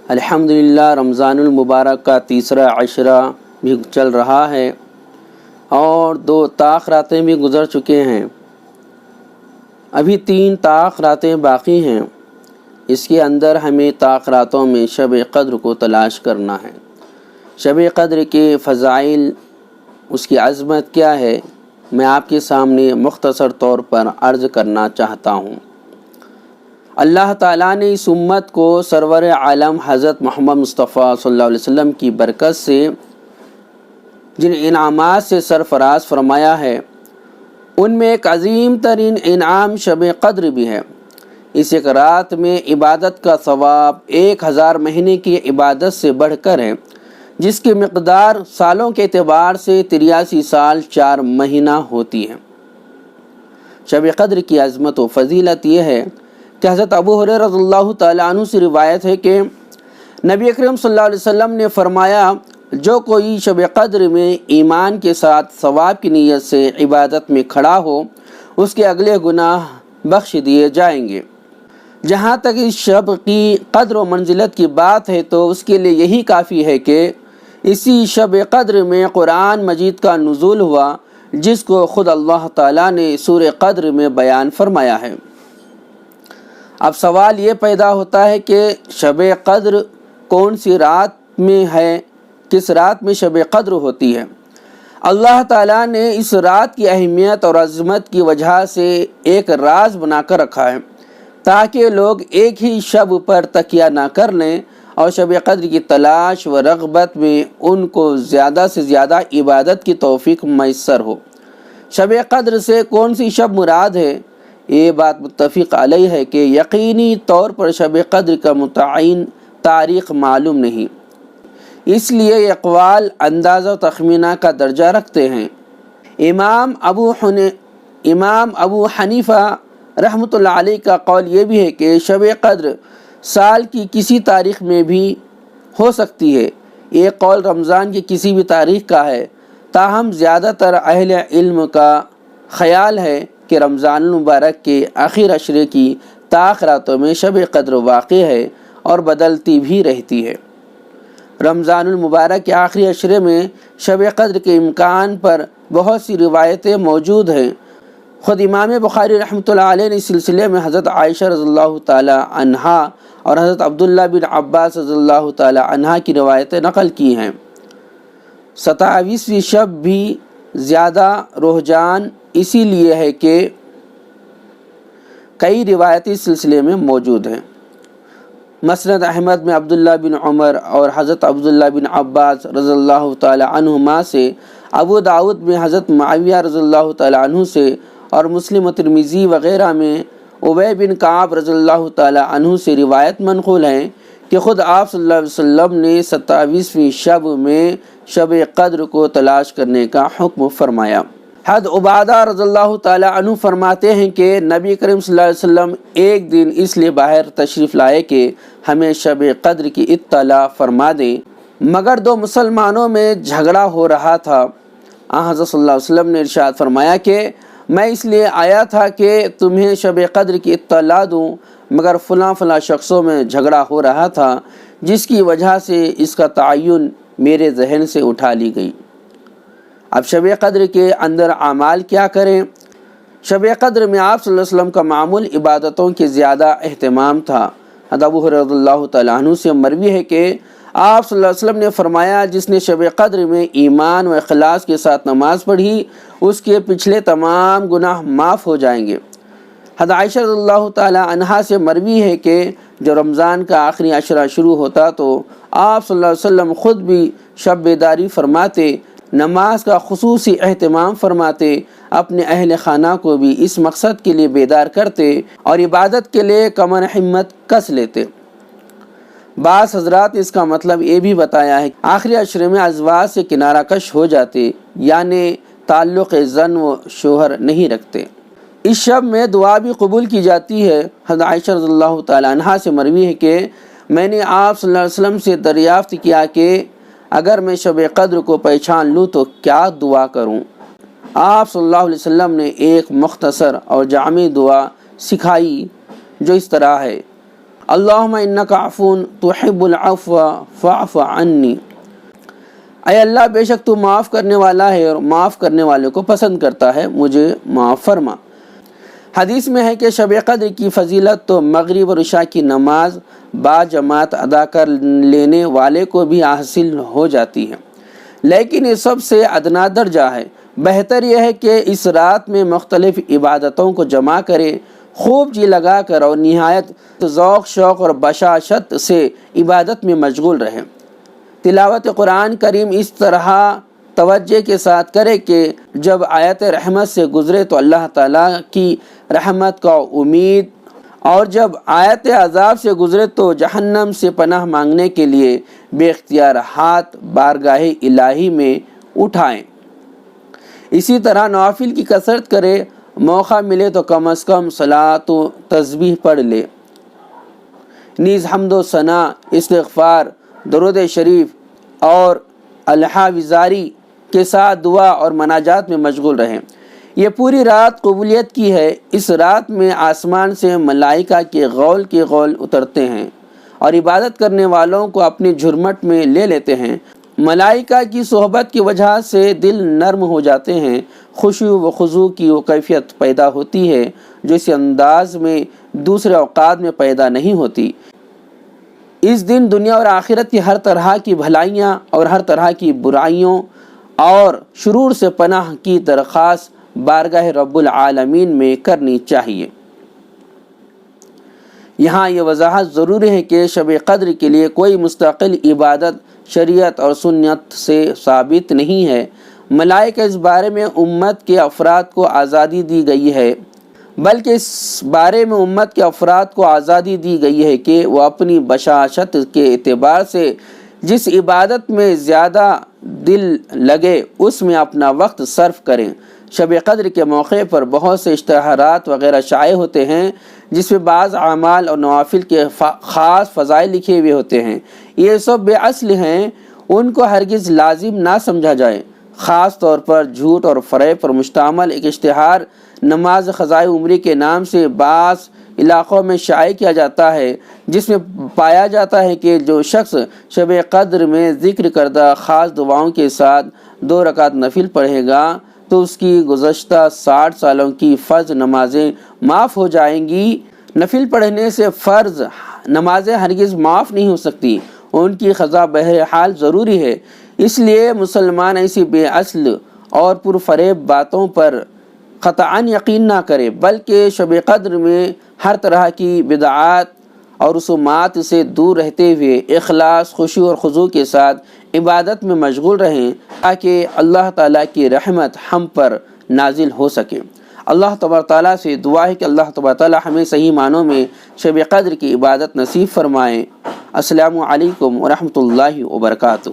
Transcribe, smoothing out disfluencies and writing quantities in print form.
الحمدللہ رمضان المبارک کا تیسرا عشرہ بھی چل رہا ہے اور 2 طاق راتیں بھی گزر چکے ہیں۔ ابھی 3 طاق راتیں باقی ہیں۔ اس کے اندر ہمیں طاق راتوں میں شب قدر کو تلاش کرنا ہے۔ شب قدر کے فضائل، اس کی عظمت کیا ہے، میں آپ کے سامنے مختصر طور پر عرض کرنا چاہتا ہوں۔ اللہ تعالیٰ نے اس امت کو سرور عالم حضرت محمد مصطفیٰ صلی اللہ علیہ وسلم کی برکت سے جن انعامات سے سرفراز فرمایا ہے، ان میں ایک عظیم ترین انعام شب قدر بھی ہے۔ اس ایک رات میں عبادت کا ثواب 1000 مہینے کی عبادت سے بڑھ کر ہے، جس کی مقدار سالوں کے اعتبار سے 83 سال 4 مہینہ ہوتی ہے۔ شب قدر کی عظمت و فضیلت یہ ہے کہ حضرت ابو ہریرہ رضی اللہ تعالیٰ عنہ سے روایت ہے کہ نبی اکرم صلی اللہ علیہ وسلم نے فرمایا، جو کوئی شب قدر میں ایمان کے ساتھ ثواب کی نیت سے عبادت میں کھڑا ہو، اس کے اگلے گناہ بخش دیے جائیں گے۔ جہاں تک اس شب کی قدر و منزلت کی بات ہے تو اس کے لیے یہی کافی ہے کہ اسی شب قدر میں قرآن مجید کا نزول ہوا، جس کو خود اللہ تعالیٰ نے سورہ قدر میں بیان فرمایا ہے۔ اب سوال یہ پیدا ہوتا ہے کہ شب قدر کون سی رات میں ہے، کس رات میں شب قدر ہوتی ہے؟ اللہ تعالیٰ نے اس رات کی اہمیت اور عظمت کی وجہ سے ایک راز بنا کر رکھا ہے، تاکہ لوگ ایک ہی شب پر تکیہ نہ کر لیں اور شب قدر کی تلاش و رغبت میں ان کو زیادہ سے زیادہ عبادت کی توفیق میسر ہو۔ شب قدر سے کون سی شب مراد ہے؟ یہ بات متفق علیہ ہے کہ یقینی طور پر شب قدر کا متعین تاریخ معلوم نہیں، اس لیے یہ اقوال اندازہ و تخمینہ کا درجہ رکھتے ہیں۔ امام ابو حنیفہ رحمۃ اللہ علیہ کا قول یہ بھی ہے کہ شب قدر سال کی کسی تاریخ میں بھی ہو سکتی ہے۔ یہ قول رمضان کی کسی بھی تاریخ کا ہے، تاہم زیادہ تر اہل علم کا خیال ہے کہ رمضان المبارک کے آخر عشرے کی طاق راتوں میں شب قدر واقع ہے اور بدلتی بھی رہتی ہے۔ رمضان المبارک کے آخری عشرے میں شب قدر کے امکان پر بہت سی روایتیں موجود ہیں۔ خود امام بخاری رحمۃ اللہ علیہ نے اس سلسلے میں حضرت عائشہ رضی اللہ تعالی عنہا اور حضرت عبداللہ بن عباس رضی اللہ تعالی عنہا کی روایتیں نقل کی ہیں۔ 27ویں شب بھی زیادہ رجحان اسی لیے ہے کہ کئی روایتی سلسلے میں موجود ہیں۔ مسند احمد میں عبداللہ بن عمر اور حضرت عبداللہ بن عباس رضی اللہ تعالی عنہما سے، ابو داؤد میں حضرت معاویہ رضی اللہ تعالی عنہ سے، اور مسلم و ترمذی وغیرہ میں ابی بن کعب رضی اللہ تعالی عنہ سے روایت منقول ہیں کہ خود آپ صلی اللہ علیہ وسلم نے 27ویں شب میں شب قدر کو تلاش کرنے کا حکم فرمایا۔ حضرت عبادہ رضی اللہ تعالی عنہ فرماتے ہیں کہ نبی کریم صلی اللہ علیہ وسلم ایک دن اس لیے باہر تشریف لائے کہ ہمیں شب قدر کی اطلاع فرما دیں، مگر 2 مسلمانوں میں جھگڑا ہو رہا تھا۔ حضرت صلی اللہ علیہ وسلم نے ارشاد فرمایا کہ میں اس لیے آیا تھا کہ تمہیں شب قدر کی اطلاع دوں، مگر فلاں شخصوں میں جھگڑا ہو رہا تھا، جس کی وجہ سے اس کا تعین میرے ذہن سے اٹھا لی گئی۔ اب شب قدر کے اندر اعمال کیا کریں؟ شب قدر میں آپ صلی اللہ علیہ وسلم کا معمول عبادتوں کے زیادہ اہتمام تھا۔ حضرت ابو ہریرہ رضی اللہ تعالیٰ عنہ سے مروی ہے کہ آپ صلی اللہ علیہ وسلم نے فرمایا، جس نے شب قدر میں ایمان و اخلاص کے ساتھ نماز پڑھی، اس کے پچھلے تمام گناہ معاف ہو جائیں گے۔ حضرت عائشہ رضی اللہ تعالیٰ عنہا سے مروی ہے کہ جب رمضان کا آخری عشرہ شروع ہوتا تو آپ صلی اللہ علیہ وسلم خود بھی شب بیداری فرماتے، نماز کا خصوصی اہتمام فرماتے، اپنے اہل خانہ کو بھی اس مقصد کے لیے بیدار کرتے اور عبادت کے لیے کمر ہمت کس لیتے۔ بعض حضرات اس کا مطلب یہ بھی بتایا ہے کہ آخری عشرے میں ازواج سے کنارہ کش ہو جاتے، یعنی تعلق زن و شوہر نہیں رکھتے۔ اس شب میں دعا بھی قبول کی جاتی ہے۔ حضرت عائشہ رضی اللہ تعالی عنہا سے مروی ہے کہ میں نے آپ صلی اللہ علیہ وسلم سے دریافت کیا کہ اگر میں شب قدر کو پہچان لوں تو کیا دعا کروں؟ آپ صلی اللہ علیہ وسلم نے ایک مختصر اور جامع دعا سکھائی جو اس طرح ہے: اللہم انک عفو تحب العفو فاعف عنی، اے اللہ بے شک تو معاف کرنے والا ہے اور معاف کرنے والے کو پسند کرتا ہے، مجھے معاف فرما۔ حدیث میں ہے کہ شب قدر کی فضیلت تو مغرب اور عشاء کی نماز با جماعت ادا کر لینے والے کو بھی حاصل ہو جاتی ہے، لیکن یہ سب سے ادنا درجہ ہے۔ بہتر یہ ہے کہ اس رات میں مختلف عبادتوں کو جمع کرے، خوب جی لگا کر اور نہایت ذوق شوق اور بشاشت سے عبادت میں مشغول رہے۔ تلاوت قرآن کریم اس طرح توجہ کے ساتھ کرے کہ جب آیت رحمت سے گزرے تو اللہ تعالیٰ کی رحمت کا امید، اور جب آیت عذاب سے گزرے تو جہنم سے پناہ مانگنے کے لیے بے اختیار ہاتھ بارگاہ الہی میں اٹھائیں۔ اسی طرح نوافل کی کثرت کرے، موقع ملے تو کم از کم صلاۃ و تسبیح پڑھ لے، نیز حمد و ثنا، استغفار، درود شریف اور الحاوزاری کے ساتھ دعا اور مناجات میں مشغول رہیں۔ یہ پوری رات قبولیت کی ہے۔ اس رات میں آسمان سے ملائکہ کے غول کے غول اترتے ہیں اور عبادت کرنے والوں کو اپنی جھرمٹ میں لے لیتے ہیں۔ ملائکہ کی صحبت کی وجہ سے دل نرم ہو جاتے ہیں، خشوع و خضوع کی وہ کیفیت پیدا ہوتی ہے جو اس انداز میں دوسرے اوقات میں پیدا نہیں ہوتی۔ اس دن دنیا اور آخرت کی ہر طرح کی بھلائیاں اور ہر طرح کی برائیوں اور شرور سے پناہ کی درخواست بارگاہ رب العالمین میں کرنی چاہیے۔ یہاں یہ وضاحت ضروری ہے کہ شب قدر کے لیے کوئی مستقل عبادت شریعت اور سنت سے ثابت نہیں ہے۔ ملائکہ اس بارے میں امت کے افراد کو آزادی دی گئی ہے، بلکہ اس بارے میں امت کے افراد کو آزادی دی گئی ہے کہ وہ اپنی بشاشت کے اعتبار سے جس عبادت میں زیادہ دل لگے اس میں اپنا وقت صرف کریں۔ شب قدر کے موقع پر بہت سے اشتہارات وغیرہ شائع ہوتے ہیں جس میں بعض اعمال اور نوافل کے خاص فضائل لکھے ہوئے ہوتے ہیں۔ یہ سب بے اصل ہیں، ان کو ہرگز لازم نہ سمجھا جائے۔ خاص طور پر جھوٹ اور فریب پر مشتمل ایک اشتہار نماز قضائے عمری کے نام سے بعض علاقوں میں شائع کیا جاتا ہے، جس میں پایا جاتا ہے کہ جو شخص شب قدر میں ذکر کردہ خاص دعاؤں کے ساتھ 2 رکعت نفل پڑھے گا تو اس کی گزشتہ 60 سالوں کی فرض نمازیں معاف ہو جائیں گی۔ نفل پڑھنے سے فرض نمازیں ہرگز معاف نہیں ہو سکتی، ان کی قضا بہرحال ضروری ہے۔ اس لیے مسلمان ایسی بے اصل اور پرفریب باتوں پر قطعاً یقین نہ کرے، بلکہ شب قدر میں ہر طرح کی بدعات اور رسومات سے دور رہتے ہوئے اخلاص، خشوع اور خضوع کے ساتھ عبادت میں مشغول رہیں تاکہ اللہ تعالیٰ کی رحمت ہم پر نازل ہو سکے۔ اللہ تبارک تعالیٰ سے دعا ہے کہ اللہ تبارک تعالیٰ ہمیں صحیح معنوں میں شب قدر کی عبادت نصیب فرمائے۔ السلام علیکم ورحمۃ اللہ وبرکاتہ۔